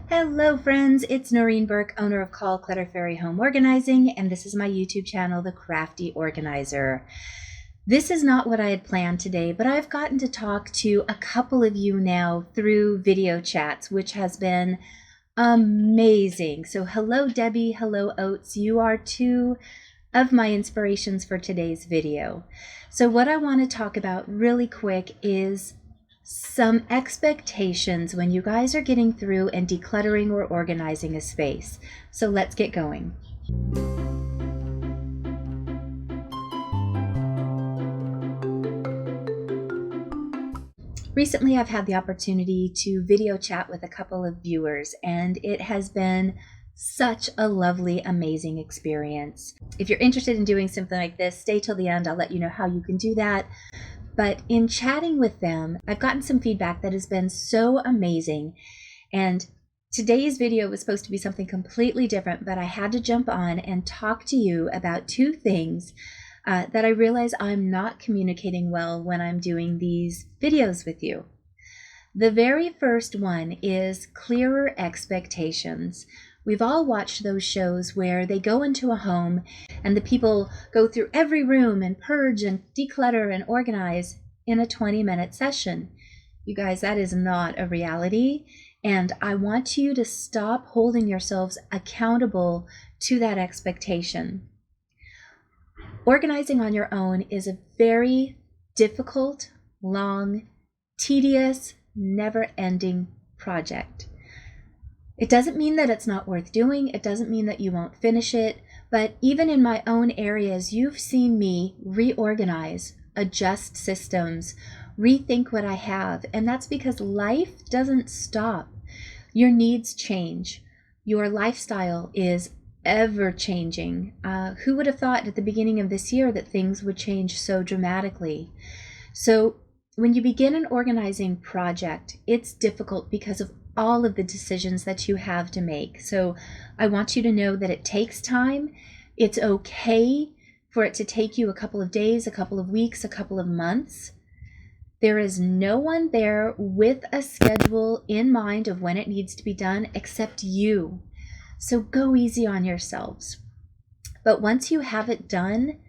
Hello friends, it's Noreen Burke, owner of Clutter Fairy Home Organizing, and this is my YouTube channel, The Crafty Organizer. This is not what I had planned today, but I've gotten to talk to a couple of you now through video chats, which has been amazing. So hello Debbie, hello Oates, you are two of my inspirations for today's video. So what I want to talk about really quick is some expectations when you guys are getting through and decluttering or organizing a space. So let's get going. Recently, I've had the opportunity to video chat with a couple of viewers, and it has been such a lovely, amazing experience. If you're interested in doing something like this, stay till the end. I'll let you know how you can do that. But in chatting with them, I've gotten some feedback that has been so amazing. And today's video was supposed to be something completely different, but I had to jump on and talk to you about two things that I realize I'm not communicating well when I'm doing these videos with you. The very first one is clearer expectations. We've all watched those shows where they go into a home and the people go through every room and purge and declutter and organize in a 20-minute session. You guys, that is not a reality, and I want you to stop holding yourselves accountable to that expectation. Organizing on your own is a very difficult, long, tedious, never-ending project. It doesn't mean that it's not worth doing. It doesn't mean that you won't finish it. But even in my own areas, you've seen me reorganize, adjust systems, rethink what I have. And that's because life doesn't stop. Your needs change. Your lifestyle is ever changing. Who would have thought at the beginning of this year that things would change so dramatically? So when you begin an organizing project, it's difficult because of all of the decisions that you have to make. So I want you to know that it takes time. It's okay for it to take you a couple of days, a couple of weeks, a couple of months. There is no one there with a schedule in mind of when it needs to be done except you. So go easy on yourselves. But once you have it done,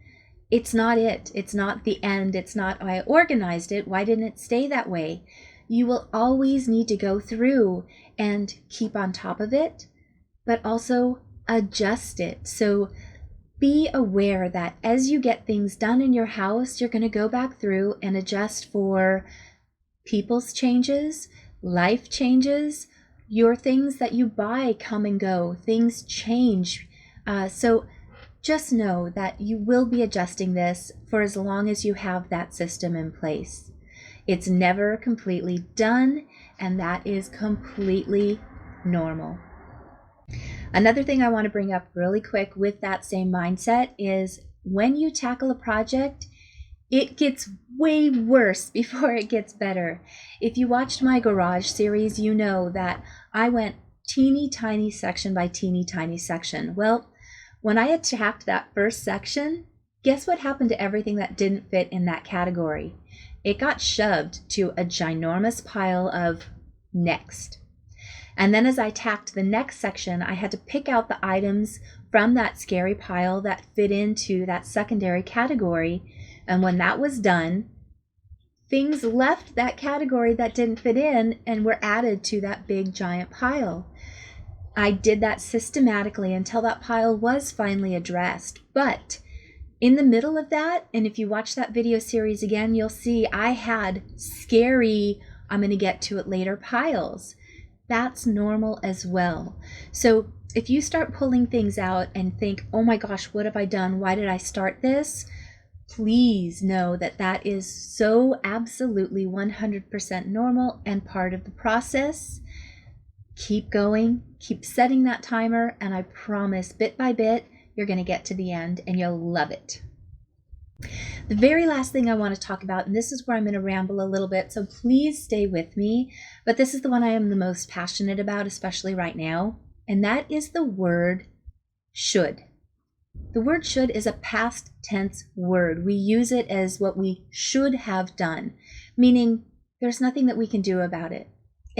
it's not it. It's not the end. It's not, I organized it. Why didn't it stay that way? You will always need to go through and keep on top of it, but also adjust it. So be aware that as you get things done in your house, you're going to go back through and adjust for people's changes, life changes, your things that you buy come and go, things change. So just know that you will be adjusting this for as long as you have that system in place. It's never completely done, and that is completely normal. Another thing I want to bring up really quick with that same mindset is when you tackle a project, it gets way worse before it gets better. If you watched my garage series, you know that I went teeny tiny section by teeny tiny section. Well, when I attacked that first section, guess what happened to everything that didn't fit in that category? It got shoved to a ginormous pile of next. And then as I tacked the next section, I had to pick out the items from that scary pile that fit into that secondary category. And when that was done, things left that category that didn't fit in and were added to that big giant pile. I did that systematically until that pile was finally addressed. But in the middle of that, and if you watch that video series again, you'll see I had scary, I'm going to get to it later piles. That's normal as well. So if you start pulling things out and think, oh my gosh, what have I done? Why did I start this? Please know that that is so absolutely 100% normal and part of the process. Keep going, keep setting that timer, and I promise bit by bit, you're going to get to the end and you'll love it. The very last thing I want to talk about, and this is where I'm going to ramble a little bit, so please stay with me, but this is the one I am the most passionate about, especially right now, and that is the word should. The word should is a past tense word. We use it as what we should have done, meaning there's nothing that we can do about it.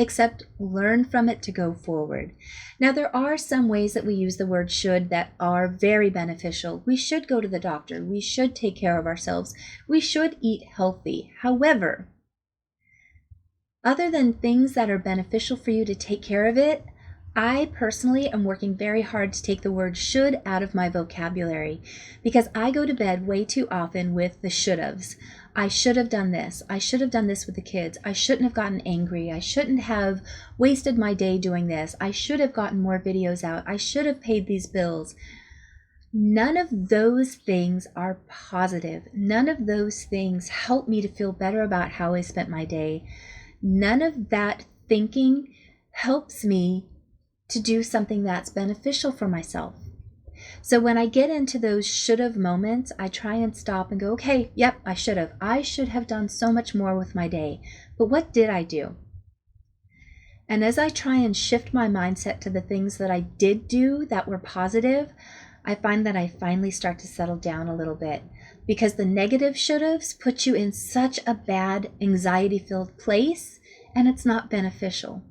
except learn from it to go forward. Now, there are some ways that we use the word should that are very beneficial. We should go to the doctor. We should take care of ourselves. We should eat healthy. However, other than things that are beneficial for you to take care of it, I personally am working very hard to take the word should out of my vocabulary because I go to bed way too often with the should haves. I should have done this. I should have done this with the kids. I shouldn't have gotten angry. I shouldn't have wasted my day doing this. I should have gotten more videos out. I should have paid these bills. None of those things are positive. None of those things help me to feel better about how I spent my day. None of that thinking helps me to do something that's beneficial for myself. So when I get into those should have moments, I try and stop and go, okay, yep, I should have. I should have done so much more with my day. But what did I do? And as I try and shift my mindset to the things that I did do that were positive, I find that I finally start to settle down a little bit because the negative should haves put you in such a bad anxiety-filled place and it's not beneficial.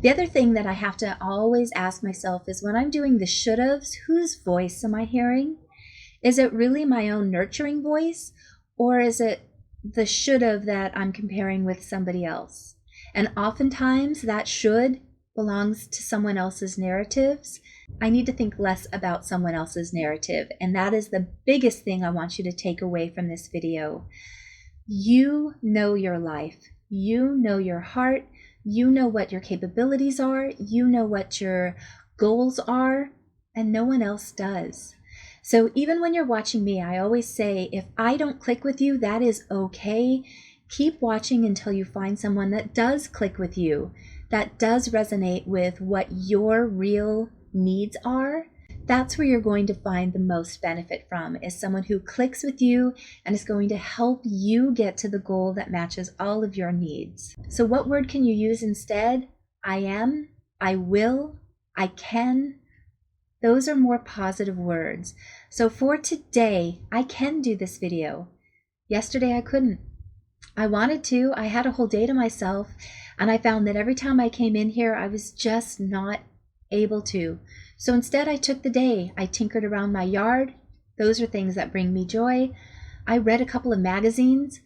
The other thing that I have to always ask myself is when I'm doing the should haves, whose voice am I hearing? Is it really my own nurturing voice, or is it the should have that I'm comparing with somebody else? And oftentimes that should belongs to someone else's narratives. I need to think less about someone else's narrative, and that is the biggest thing I want you to take away from this video. You know your life. You know your heart. You know what your capabilities are, you know what your goals are, and no one else does. So even when you're watching me, I always say, if I don't click with you, that is okay. Keep watching until you find someone that does click with you, that does resonate with what your real needs are. That's where you're going to find the most benefit from, is someone who clicks with you and is going to help you get to the goal that matches all of your needs. So what word can you use instead? I am, I will, I can. Those are more positive words. So for today, I can do this video. Yesterday I couldn't. I wanted to. I had a whole day to myself, and I found that every time I came in here, I was just not able to. So instead I took the day. I tinkered around my yard. Those are things that bring me joy. I read a couple of magazines.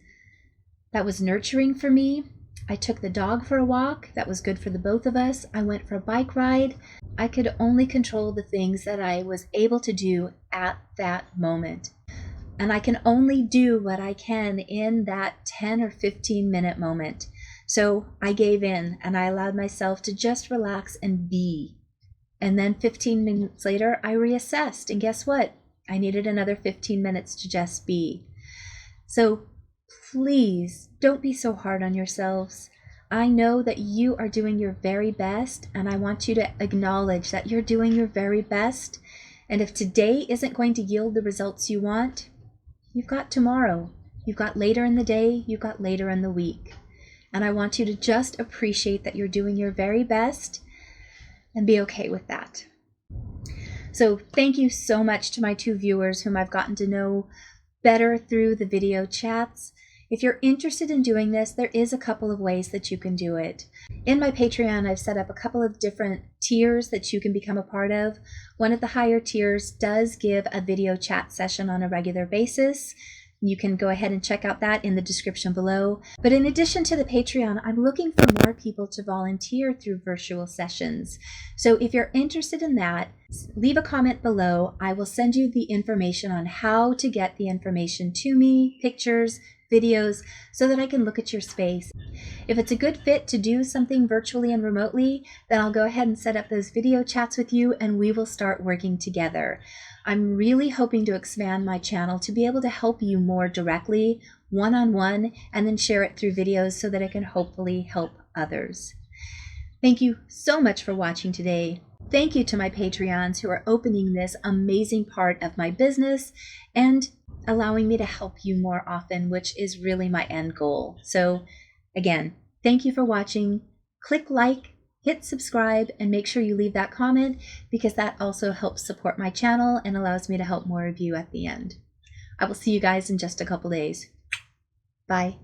That was nurturing for me. I took the dog for a walk. That was good for the both of us. I went for a bike ride. I could only control the things that I was able to do at that moment. And I can only do what I can in that 10 or 15 minute moment. So I gave in and I allowed myself to just relax and be. And then 15 minutes later, I reassessed. And guess what? I needed another 15 minutes to just be. So please don't be so hard on yourselves. I know that you are doing your very best, and I want you to acknowledge that you're doing your very best. And if today isn't going to yield the results you want, you've got tomorrow. You've got later in the day. You've got later in the week. And I want you to just appreciate that you're doing your very best and be okay with that. So thank you so much to my 2 viewers whom I've gotten to know better through the video chats. If you're interested in doing this, there is a couple of ways that you can do it. In my Patreon, I've set up a couple of different tiers that you can become a part of. One of the higher tiers does give a video chat session on a regular basis. You can go ahead and check out that in the description below. But in addition to the Patreon, I'm looking for more people to volunteer through virtual sessions. So if you're interested in that, leave a comment below. I will send you the information on how to get the information to me, pictures, videos, so that I can look at your space. If it's a good fit to do something virtually and remotely, then I'll go ahead and set up those video chats with you and we will start working together. I'm really hoping to expand my channel to be able to help you more directly, one-on-one, and then share it through videos so that it can hopefully help others. Thank you so much for watching today. Thank you to my Patreons who are opening this amazing part of my business and allowing me to help you more often, which is really my end goal. So again, thank you for watching. Click like, hit subscribe, and make sure you leave that comment because that also helps support my channel and allows me to help more of you at the end. I will see you guys in just a couple days. Bye.